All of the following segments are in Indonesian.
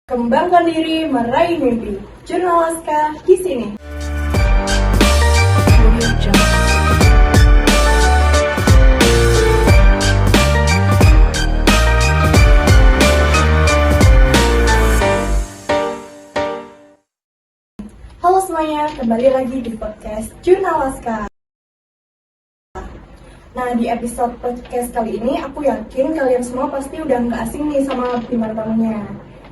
Kembangkan diri, meraih mimpi. Jurnal Laska di sini. Halo semuanya, kembali lagi di podcast Jurnal Laska. Nah, di episode podcast kali ini, aku yakin kalian semua pasti udah nggak asing nih sama bintang tamunya.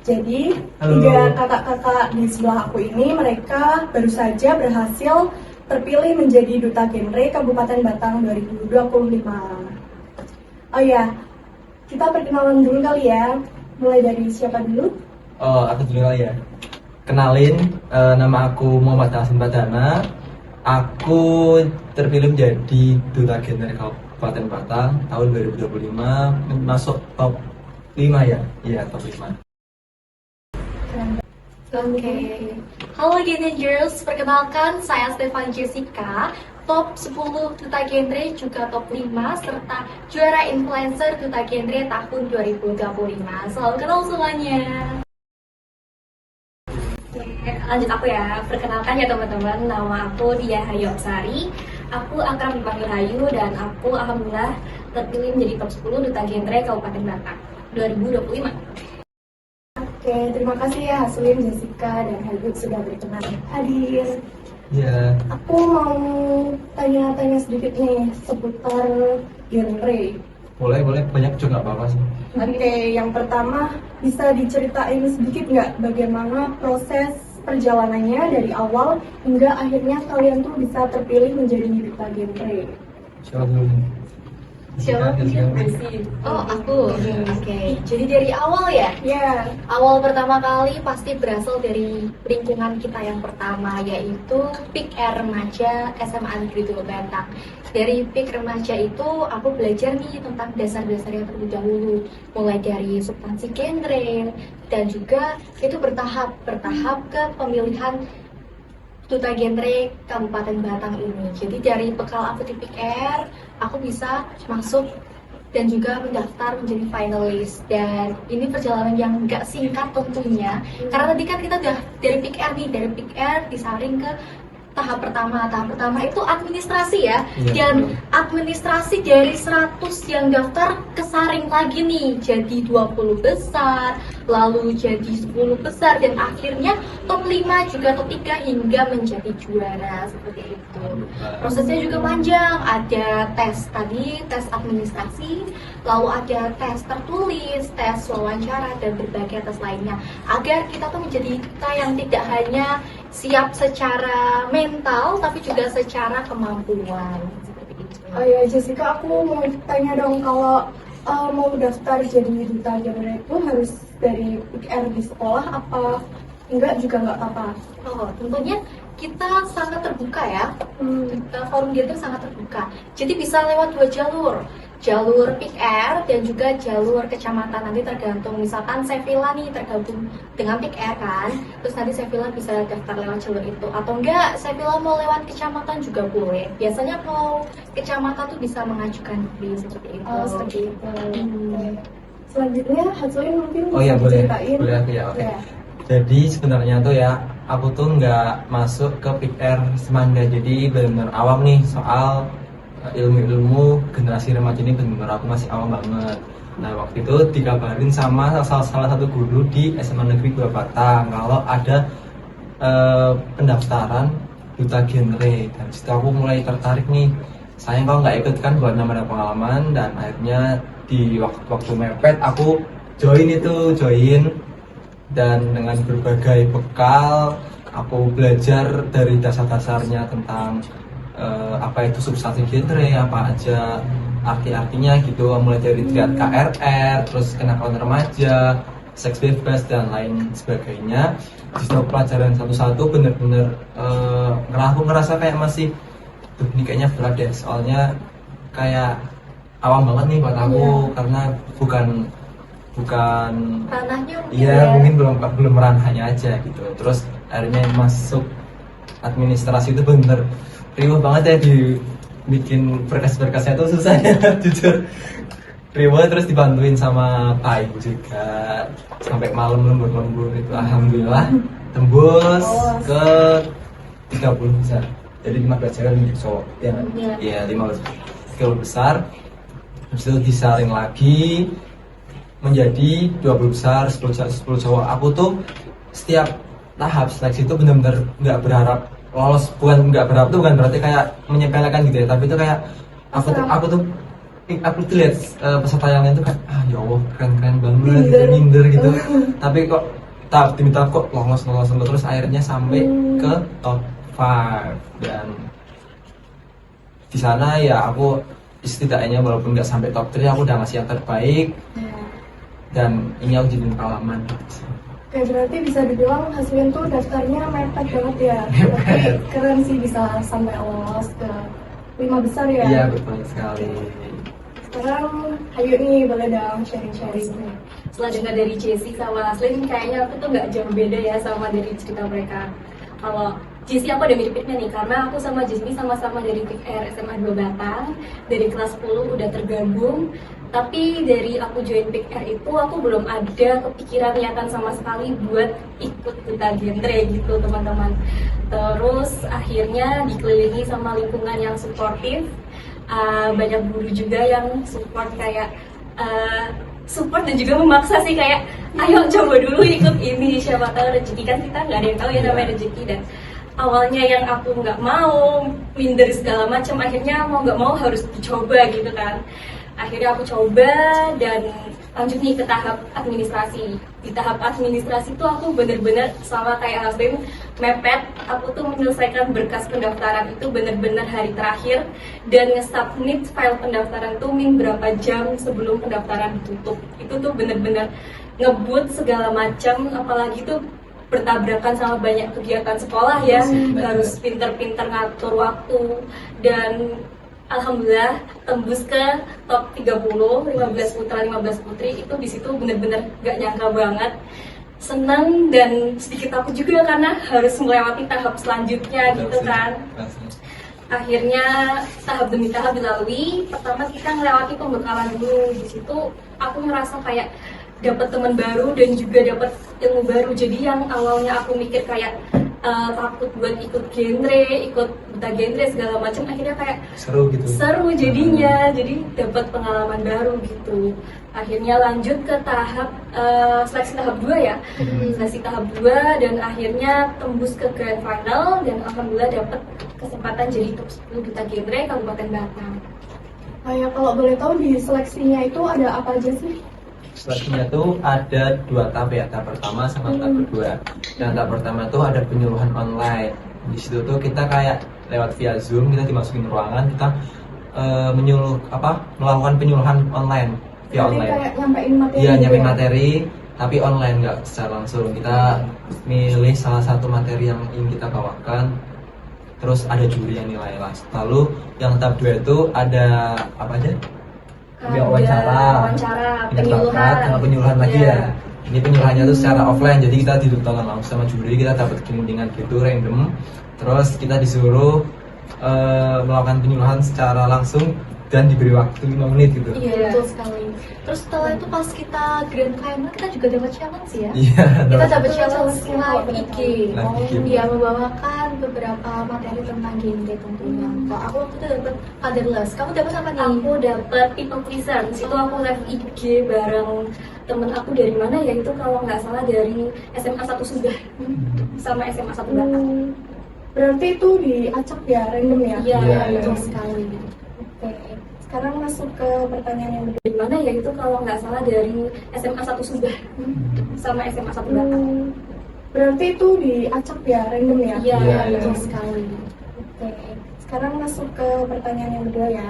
Jadi, tiga kakak-kakak di sebelah aku ini, mereka baru saja berhasil terpilih menjadi Duta Genre Kabupaten Batang 2025. Oh ya, kita perkenalan dulu kali ya. Mulai dari siapa dulu? Oh, aku dulu kali ya. Kenalin, nama aku Muhammad Hasan Pradana. Aku terpilih menjadi Duta Genre Kabupaten Batang tahun 2025, masuk top 5 ya? Iya, top 5. Oke. Halo Genagers, perkenalkan saya Stefan Jessica, top 10 Duta Genre juga top 5 serta juara influencer Duta Genre tahun 2025. Selalu kenal semuanya. Oke, lanjut aku ya. Perkenalkan ya teman-teman, nama aku Dia Hayu Sari. Aku akrab dipanggil Hayu dan aku alhamdulillah terpilih menjadi top 10 Duta Genre Kabupaten Batang 2025. Oke, terima kasih ya Haslin, Jessica, dan Hayu sudah berkenan hadir. Iya. Aku mau tanya-tanya sedikit nih seputar genre. Boleh, banyak juga nggak apa-apa sih. Oke, yang pertama bisa diceritain sedikit nggak bagaimana proses perjalanannya dari awal hingga akhirnya kalian tuh bisa terpilih menjadi duta genre. Siapa dulu? Siapa? Oh, aku. Oke. Jadi dari awal ya? Ya, Awal pertama kali pasti berasal dari lingkungan kita yang pertama, yaitu PIK Remaja SMA Negeri 7 Batang. Dari PIK Remaja itu aku belajar nih tentang dasar-dasarnya terlebih dahulu, mulai dari substansi genre dan juga itu bertahap ke pemilihan Duta Genre Kabupaten Batang ini. Jadi dari bekal aku di PIK, aku bisa masuk dan juga mendaftar menjadi finalis. Dan ini perjalanan yang nggak singkat tentunya, karena tadi kan kita udah dari PIK disaring ke tahap pertama itu administrasi ya. Iya, Dan administrasi dari 100 yang daftar kesaring lagi nih jadi 20 besar, lalu jadi 10 besar, dan akhirnya top 5 juga top 3 hingga menjadi juara seperti itu. Prosesnya juga panjang, ada tes administrasi, lalu ada tes tertulis, tes wawancara, dan berbagai tes lainnya, agar kita tuh menjadi duta yang tidak hanya siap secara mental tapi juga secara kemampuan seperti itu. oh ya Jessica, aku mau tanya dong, kalau mau daftar jadi duta genre itu harus dari PIKR di sekolah apa enggak juga nggak apa-apa? Oh, tentunya kita sangat terbuka ya. Forum genre sangat terbuka. Jadi bisa lewat dua jalur PIKR dan juga jalur kecamatan. Nanti tergantung, misalkan Sevilla nih tergabung dengan PIKR kan, terus nanti Sevilla bisa daftar lewat jalur itu, atau enggak Sevilla mau lewat kecamatan juga boleh. Biasanya kalau kecamatan tuh bisa mengajukan diri seperti itu. Oh, seperti itu. Selanjutnya Haslin mungkin Oh bisa ya, boleh diceritain. ya, oke. Ya. Jadi sebenarnya tuh ya, aku tuh nggak masuk ke PIKR Semangga, jadi benar-benar awam nih soal ilmu-ilmu generasi remaja ini, benar-benar aku masih awam banget. Nah, waktu itu dikabarin sama salah satu guru di SMA Negeri 2 Batang kalau ada pendaftaran duta genre, dan situ aku mulai tertarik nih. Sayang kalau nggak ikut kan buat nambah pengalaman, dan akhirnya di waktu mepet aku join dan dengan berbagai bekal aku belajar dari dasar-dasarnya tentang apa itu substansi genre, apa aja arti-artinya gitu, mulai dari triad KRR, terus kenakalan remaja, seks bebas, dan lain sebagainya. Di setiap pelajaran satu-satu bener-bener aku ngerasa kayak masih ini kayaknya berat deh, soalnya kayak awam banget nih buat aku, karena bukan Ranahnya mungkin iya, mungkin belum ranahnya aja gitu. Terus akhirnya masuk administrasi itu bener riuh banget ya, bikin berkas-berkasnya tuh susah ya jujur. Priwe terus dibantuin sama Pak Ibu juga sampai malam lembur-lembur itu alhamdulillah tembus ke 30 besar. Jadi 15 cewek untuk cowok ya kan? Iya 15 besar. Habis itu disaring lagi menjadi 20 besar 10 cowok. Aku tuh setiap tahap seleksi itu benar-benar nggak berharap lolos, bukan nggak berharap tuh bukan berarti kayak menyepelekan gitu ya, tapi itu kayak aku tuh lihat peserta yang lain tuh kayak ya Allah keren banget gitu, minder gitu. Tapi kok tahap demi tahap kok lolos terus akhirnya sampai ke top 5 dan di sana ya aku setidaknya walaupun nggak sampai top 3 aku udah ngasih yang terbaik dan ini aku jadi pengalaman. Oke, berarti bisa dibilang hasilnya tuh daftarnya mepet banget ya. Tapi keren sih bisa sampai lolos ke 5 besar ya. Iya betul sekali. Sekarang ayo nih boleh dong sharing-sharing. Setelah dengar dari Jessie sama Aslin, kayaknya aku tuh nggak jauh beda ya sama dari cerita mereka. Kalau Jessie aku ada mirip-miripnya nih, karena aku sama Jessie sama-sama dari PR SMA 2 Batang, dari kelas 10 udah tergabung. Tapi dari aku join PR itu aku belum ada kepikiran niatan sama sekali buat ikut duta genre gitu teman-teman. Terus akhirnya dikelilingi sama lingkungan yang suportif, banyak guru juga yang support kayak support dan juga memaksa sih kayak ayo coba dulu ikut ini, siapa tahu rezeki, kan kita nggak ada yang tahu ya namanya rezeki. Dan awalnya yang aku nggak mau, minder segala macam, akhirnya mau nggak mau harus dicoba gitu kan. Akhirnya aku coba dan lanjut nih ke tahap administrasi. Di tahap administrasi tuh aku bener-bener sama kayak Hasbim mepet. Aku tuh menyelesaikan berkas pendaftaran itu bener-bener hari terakhir dan nge-submit file pendaftaran tuh berapa jam sebelum pendaftaran ditutup. Itu tuh bener-bener ngebut segala macam, apalagi tuh bertabrakan sama banyak kegiatan sekolah ya, harus pinter-pinter ngatur waktu. Dan alhamdulillah tembus ke top 30, 15 putra 15 putri. Itu di situ bener-bener gak nyangka banget, senang dan sedikit takut juga karena harus melewati tahap selanjutnya gitu kan. Akhirnya tahap demi tahap dilalui. Pertama kita melewati pembekalan dulu. Di situ aku ngerasa kayak dapat teman baru dan juga dapat ilmu baru. Jadi yang awalnya aku mikir kayak takut buat ikut genre, ikut duta genre segala macam, akhirnya kayak seru jadinya. Jadi dapat pengalaman baru gitu. Akhirnya lanjut ke tahap seleksi tahap 2 ya. Seleksi tahap 2 dan akhirnya tembus ke grand final dan alhamdulillah dapat kesempatan jadi top 10 duta genre Kabupaten Batang. Ya kalau boleh tahu di seleksinya itu ada apa aja sih? Seleksinya tuh ada 2 tahap ya, tahap pertama sama tahap kedua. Dan tahap pertama tuh ada penyuluhan online. Di situ tuh kita kayak lewat via Zoom, kita dimasukin ruangan, kita melakukan penyuluhan online via online. Kayak nyampein materi. Iya, nyampein materi, tapi online nggak secara langsung. Kita milih salah satu materi yang ingin kita bawakan. Terus ada juri yang nilai lah. Lalu yang tahap 2 itu ada apa aja? Wawancara, penyuluhan lagi ya. Ini penyuluhannya tuh secara offline, jadi kita dituntut langsung sama juri, kita dapat bimbingan gitu random. Terus kita disuruh melakukan penyuluhan secara langsung dan diberi waktu 5 menit gitu. Iya, betul sekali. Terus setelah itu pas kita grand final kita juga dapat challenge ya. Iya. Kita dapat challenge live IG. Iya, membawakan beberapa materi tentang genre tentunya. Kalau aku waktu itu dapat Fatherless. Kamu dapat apa nih? Aku dapat People Pleaser. Itu aku live IG bareng temen aku dari mana ya, itu kalau nggak salah dari SMA 1 Sudah sama SMA 1 Batang. Berarti itu diacak ya, random ya? Iya, betul sekali. Oke, sekarang masuk ke pertanyaan yang dari mana ya, itu kalau nggak salah dari SMA 1 Sudah sama SMA 1 Batang. Berarti itu diacak ya, random ya? Iya, betul sekali. Oke, sekarang masuk ke pertanyaan yang kedua ya.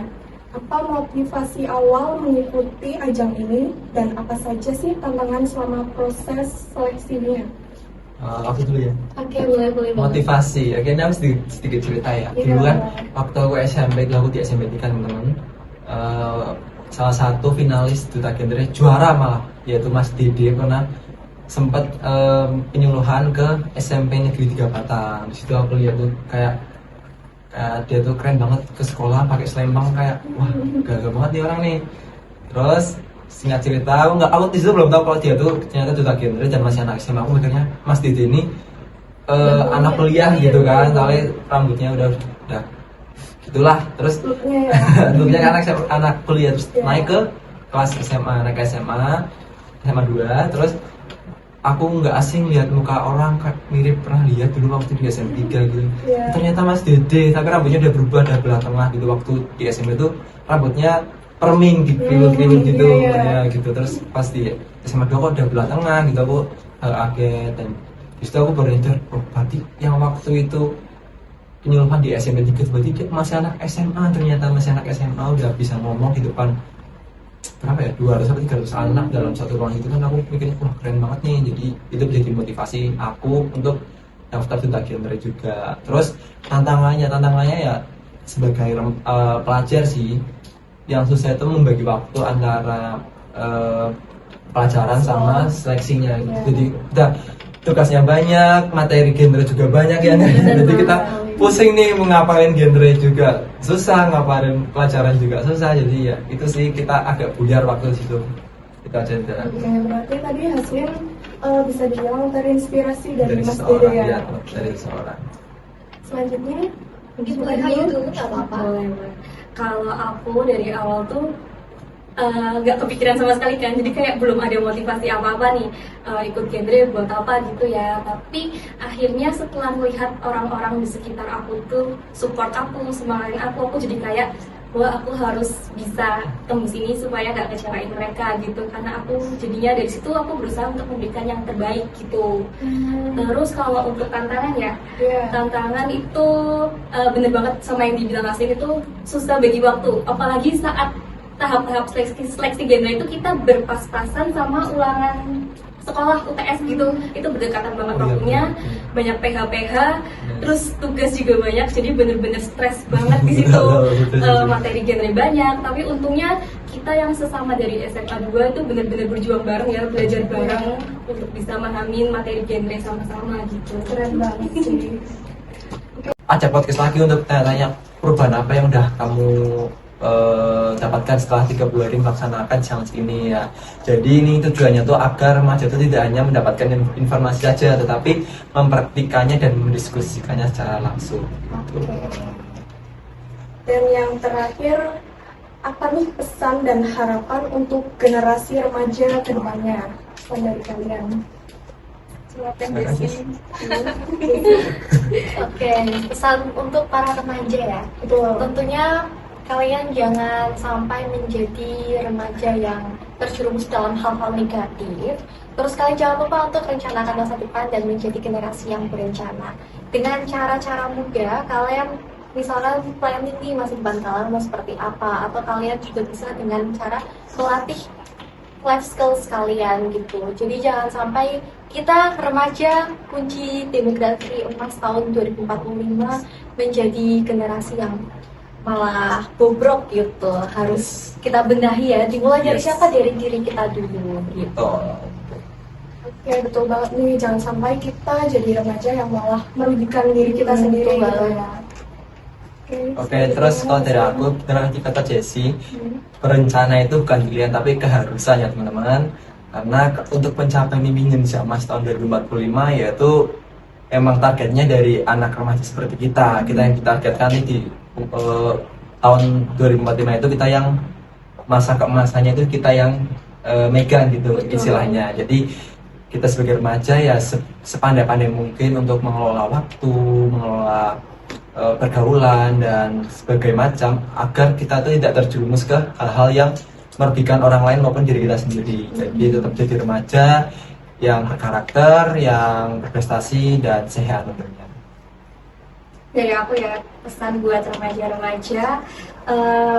Apa motivasi awal mengikuti ajang ini dan apa saja sih tantangan selama proses seleksinya? Aku dulu ya. Oke, boleh. Motivasi, oke, ini harus sedikit cerita ya. Dulu kan waktu aku SMP, aku di SMP kan teman-teman. Salah satu finalis duta genre juara malah, yaitu Mas Dede, karena sempat penyuluhan ke SMP Negeri 3 Batang. Di situ aku lihat tuh kayak dia tuh keren banget, ke sekolah pakai selempang kayak wah gagah banget nih orang nih. Terus singkat cerita aku di situ belum tahu kalau dia tuh ternyata duta genre dan masih anak SMA. Aku mikirnya Mas Dede ini anak kuliah gitu kan, soalnya rambutnya udah gitulah. Terus Looknya ya. dulunya anak kuliah terus Yeah. naik ke kelas SMA, naik ke SMA 2. Terus aku nggak asing lihat muka orang, mirip pernah lihat dulu waktu di SMA 3 gitu. Yeah. Ternyata Mas Dede, tapi rambutnya udah berubah, udah belah tengah gitu. Waktu di SMA itu rambutnya perming di kriwil-kriwil gitu, yeah. ya gitu. Terus pas di SMA 2 kok udah belah tengah gitu, aku kaget. Dan disitu aku baru nyadar, oh berarti yang waktu itu penyuluhan di SMP 3 berarti dia masih anak SMA, ternyata masih anak SMA udah bisa ngomong di depan berapa ya, 200 atau 300 anak dalam satu ruang itu. Kan aku mikirnya wah keren banget nih, jadi itu menjadi motivasi aku untuk daftar duta genre juga. Terus tantangannya ya sebagai pelajar sih, yang susah itu membagi waktu antara pelajaran sama seleksinya gitu. Jadi udah tugasnya banyak, materi genre juga banyak ya. Jadi kita pusing nih mau ngapain genre juga susah, ngapain pelajaran juga susah. Jadi ya itu sih kita agak buyar waktu di situ. Itu aja. Oke, berarti tadi Hasmin bisa dibilang terinspirasi dari Mas Dede seseorang, ya. ya, dari seseorang. Selanjutnya Mungkin mulai dulu nggak apa-apa. Kalau aku dari awal tuh nggak kepikiran sama sekali kan, jadi kayak belum ada motivasi apa-apa nih ikut genre buat apa gitu ya. Tapi akhirnya setelah melihat orang-orang di sekitar aku tuh support aku, semangatin aku jadi kayak wah aku harus bisa tembus ini supaya nggak kecewain mereka gitu. Karena aku jadinya dari situ aku berusaha untuk memberikan yang terbaik gitu. Terus kalau untuk tantangan ya, Iya. tantangan itu bener banget sama yang dibilang Asin, itu susah bagi waktu, apalagi saat tahap-tahap seleksi genre itu kita berpas-pasan sama ulangan sekolah UTS gitu. Itu berdekatan banget waktunya, banyak PH, terus tugas juga banyak, jadi bener-bener stres banget di situ. Materi genre banyak, tapi untungnya kita yang sesama dari SMA 2 itu bener-bener berjuang bareng ya, belajar bareng untuk bisa memahami materi genre sama-sama gitu. Keren banget sih. Ajak podcast lagi untuk tanya-tanya perubahan apa yang udah kamu dapatkan setelah 30 hari melaksanakan challenge ini ya. Jadi ini tujuannya tuh agar remaja itu tidak hanya mendapatkan informasi saja, tetapi mempraktikannya dan mendiskusikannya secara langsung. Oke. Dan yang terakhir, apa nih pesan dan harapan untuk generasi remaja ke depannya? Pesan dari kalian. Silakan Desi. Oke, pesan untuk para remaja ya. Betul. Tentunya kalian jangan sampai menjadi remaja yang terjerumus dalam hal-hal negatif. Terus kalian jangan lupa untuk rencanakan masa depan dan menjadi generasi yang berencana. Dengan cara-cara mudah, kalian misalkan planning nih masa depan kalian mau seperti apa, atau kalian juga bisa dengan cara melatih life skills kalian gitu. Jadi jangan sampai kita remaja kunci demografi emas tahun 2045 menjadi generasi yang malah bobrok gitu. Harus kita benahi ya, dimulai dari siapa? Dari diri kita dulu gitu. Oke, betul banget nih. Jangan sampai kita jadi remaja yang malah merugikan diri kita sendiri betul gitu banget. ya. Oke, terus kalau dari aku, benar kata Jessie, berencana itu bukan pilihan tapi keharusan ya teman-teman. Karena untuk pencapaian mimpi Indonesia Emas tahun 2045 yaitu emang targetnya dari anak remaja seperti kita. Kita yang kita targetkan di tahun 2045 itu kita yang masa keemasannya itu kita yang megang gitu istilahnya. Jadi kita sebagai remaja ya sepandai-pandai mungkin untuk mengelola waktu, mengelola pergaulan dan sebagai macam agar kita tuh tidak terjerumus ke hal-hal yang merugikan orang lain maupun diri kita sendiri. Jadi tetap jadi remaja yang berkarakter, yang berprestasi dan sehat tentunya. Dari aku ya, pesan buat remaja-remaja,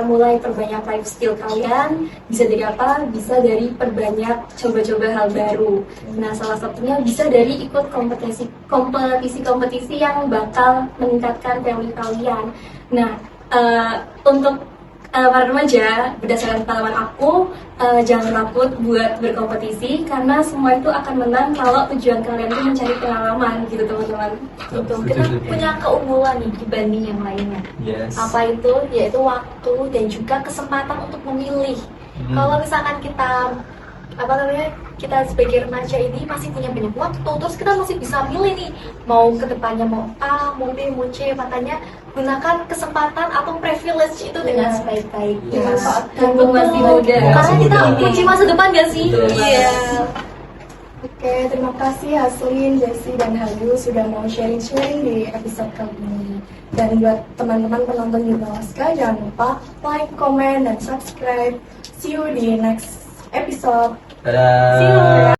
mulai perbanyak life skill kalian. Bisa dari apa? Bisa dari perbanyak coba-coba hal baru. Nah, salah satunya bisa dari ikut kompetisi yang bakal meningkatkan value kalian. Nah, untuk para remaja, berdasarkan pengalaman aku, jangan takut buat berkompetisi karena semua itu akan menang kalau tujuan kalian itu mencari pengalaman gitu teman-teman. Betul. Kita punya keunggulan nih dibanding yang lainnya. Yes. Apa itu? Yaitu waktu dan juga kesempatan untuk memilih. Kalau misalkan kita kita sebagai remaja ini masih punya banyak waktu, terus kita masih bisa milih nih mau kedepannya mau A, mau B, mau C, makanya gunakan kesempatan atau privilege itu dengan sebaik-baiknya. Mumpung masih muda. Karena kita kunci masa depan gak sih? Iya. Oke, terima kasih Haslin, Jessie, dan Hayu sudah mau sharing-sharing di episode kali ini. Dan buat teman-teman penonton Jurnal Laska, jangan lupa like, comment, dan subscribe. See you di next episode. Dadah. See you.